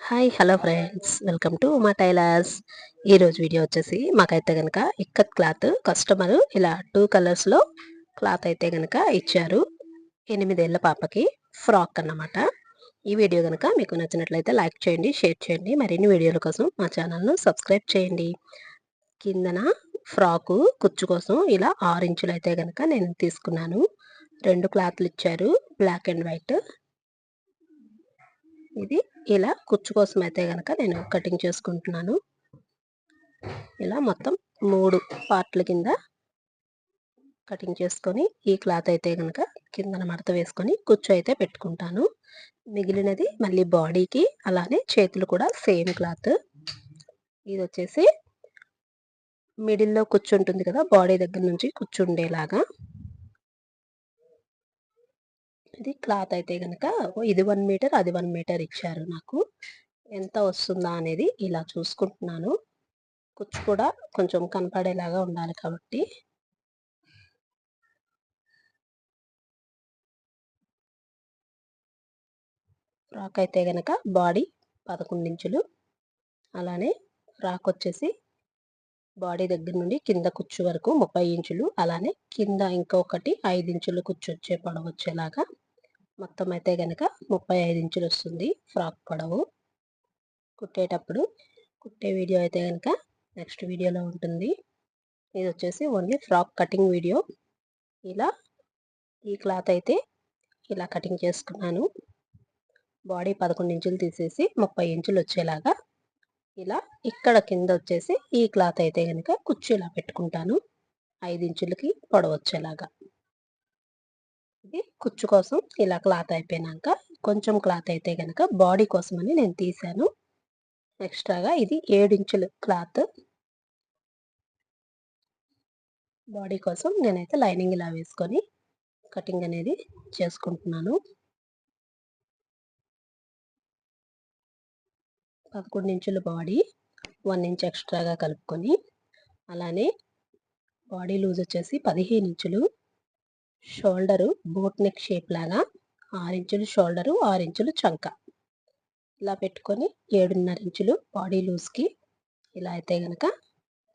Hi hello friends, welcome to మా tailors. ఈరోజు video వచ్చేసి మాకైతే కనుక ఇక్కత్ క్లాత్ కస్టమర్ ఇలా 2 కలర్స్లో క్లాత్ అయితే కనుక ఇచ్చారు. 8 ఏళ్ల పాపకి ఫ్రాక్ అన్నమాట. ఈ వీడియో కనుక మీకు నచ్చినట్లయితే లైక్ చేయండి, షేర్ చేయండి. మరిన్ని వీడియోల కోసం మా ఛానల్ను సబ్స్క్రైబ్ చేయండి. కిందన ఫ్రాకు కుచ్చు కోసం ఇలా 6 ఇంచులు అయితే కనుక నేను తీసుకున్నాను. 2 క్లాత్లు ఇచ్చారు, బ్లాక్ అండ్ వైట్. ఇది ఇలా కుచ్చు కోసం అయితే కనుక నేను కటింగ్ చేసుకుంటున్నాను. ఇలా మొత్తం 3 పార్ట్ల కింద కటింగ్ చేసుకొని ఈ క్లాత్ అయితే కనుక కిందన మడత వేసుకొని కుచ్చు అయితే పెట్టుకుంటాను. మిగిలినది మళ్ళీ బాడీకి, అలానే చేతులు కూడా సేమ్ క్లాత్. ఇది వచ్చేసి మిడిల్లో కుచ్చు ఉంటుంది కదా, బాడీ దగ్గర నుంచి కుచ్చు ఉండేలాగా. ఇది క్లాత్ అయితే కనుక ఇది 1 మీటర్, అది 1 మీటర్ ఇచ్చారు. నాకు ఎంత వస్తుందా అనేది ఇలా చూసుకుంటున్నాను. కుచ్చు కూడా కొంచెం కనపడేలాగా ఉండాలి కాబట్టి ఫ్రాక్ అయితే కనుక బాడీ 11 ఇంచులు, అలానే ఫ్రాక్ వచ్చేసి బాడీ దగ్గర నుండి కింద కుచ్చు వరకు 30 ఇంచులు, అలానే కింద ఇంకొకటి 5 ఇంచులు కుచ్చు వచ్చే పొడవు వచ్చేలాగా మొత్తం అయితే కనుక 35 ఇంచులు వస్తుంది ఫ్రాక్ పొడవు. కుట్టేటప్పుడు కుట్టే వీడియో అయితే కనుక నెక్స్ట్ వీడియోలో ఉంటుంది. ఇది వచ్చేసి ఓన్లీ ఫ్రాక్ కటింగ్ వీడియో. ఇలా ఈ క్లాత్ అయితే ఇలా కటింగ్ చేసుకున్నాను. బాడీ 11 ఇంచులు తీసేసి 30 ఇంచులు వచ్చేలాగా ఇలా ఇక్కడ కింద వచ్చేసి ఈ క్లాత్ అయితే కనుక కుచ్చు ఇలా పెట్టుకుంటాను 5 ఇంచులకి పొడవు వచ్చేలాగా. ఇది కుచ్చు కోసం ఇలా క్లాత్ అయిపోయినాక కొంచెం క్లాత్ అయితే కనుక బాడీ కోసం అని నేను తీసాను ఎక్స్ట్రాగా. ఇది 7 ఇంచులు క్లాత్. బాడీ కోసం నేనైతే లైనింగ్ ఇలా వేసుకొని కటింగ్ అనేది చేసుకుంటున్నాను. 11 ఇంచుల బాడీ, 1 ఇంచ్ ఎక్స్ట్రాగా కలుపుకొని, అలానే బాడీ లూజ్ వచ్చేసి 15 ఇంచులు, షోల్డరు బోట్ నెక్ షేప్ లాగా 6 ఇంచులు షోల్డరు, 6 ఇంచులు చంక ఇలా పెట్టుకొని 7.5 ఇంచులు బాడీ లూజ్కి ఇలా అయితే కనుక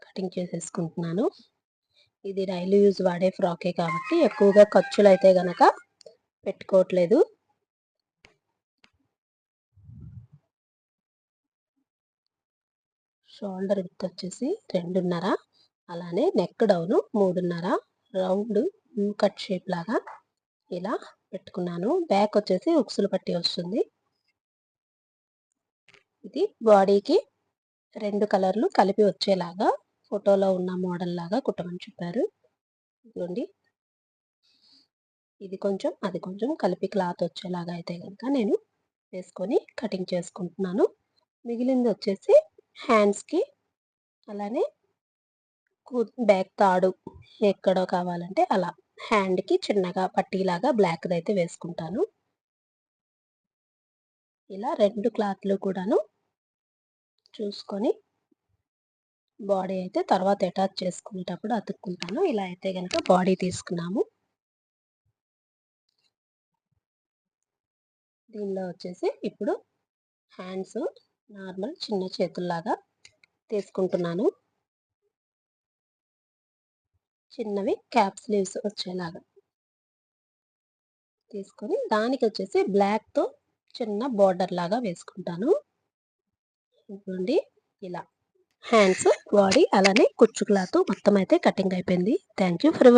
కటింగ్ చేసేసుకుంటున్నాను. ఇది డైలీ యూజ్ వాడే ఫ్రాకే కాబట్టి ఎక్కువగా ఖర్చులు అయితే కనుక పెట్టుకోవట్లేదు. షోల్డర్ విడ్త్ వచ్చేసి 2.5, అలానే neck down 3.5, round you cut shape లాగా ఇలా పెట్టుకున్నాను. బ్యాక్ వచ్చేసి ఉక్సులు పట్టి వస్తుంది. ఇది బాడీకి 2 కలర్లు కలిపి వచ్చేలాగా ఫోటోలో ఉన్న మోడల్ లాగా కుట్టమని చెప్పారు. ఇదిగోండి, ఇది కొంచెం అది కొంచెం కలిపి క్లాత్ వచ్చేలాగా అయితే కనుక నేను వేసుకొని కటింగ్ చేసుకుంటున్నాను. మిగిలింది వచ్చేసి హ్యాండ్స్కి, అలానే బ్యాక్ తాడు ఎక్కడో కావాలంటే అలా హ్యాండ్కి చిన్నగా పట్టీలాగా బ్లాక్ది అయితే వేసుకుంటాను. ఇలా 2 క్లాత్లు కూడాను చూసుకొని బాడీ అయితే తర్వాత అటాచ్ చేసుకునేటప్పుడు అతుక్కుంటాను. ఇలా అయితే కనుక బాడీ తీసుకున్నాము. దీనిలో వచ్చేసి ఇప్పుడు హ్యాండ్స్ నార్మల్ చిన్న చేతుల్లాగా తీసుకుంటున్నాను. చిన్నవి క్యాప్ స్లీవ్స్ వచ్చేలాగా తీసుకొని దానికి వచ్చేసి బ్లాక్తో చిన్న బార్డర్ లాగా వేసుకుంటాను. ఇదిగోండి, ఇలా హ్యాండ్స్, బాడీ, అలానే కుచ్చు క్లాత్ మొత్తం అయితే కటింగ్ అయిపోయింది. Thank you for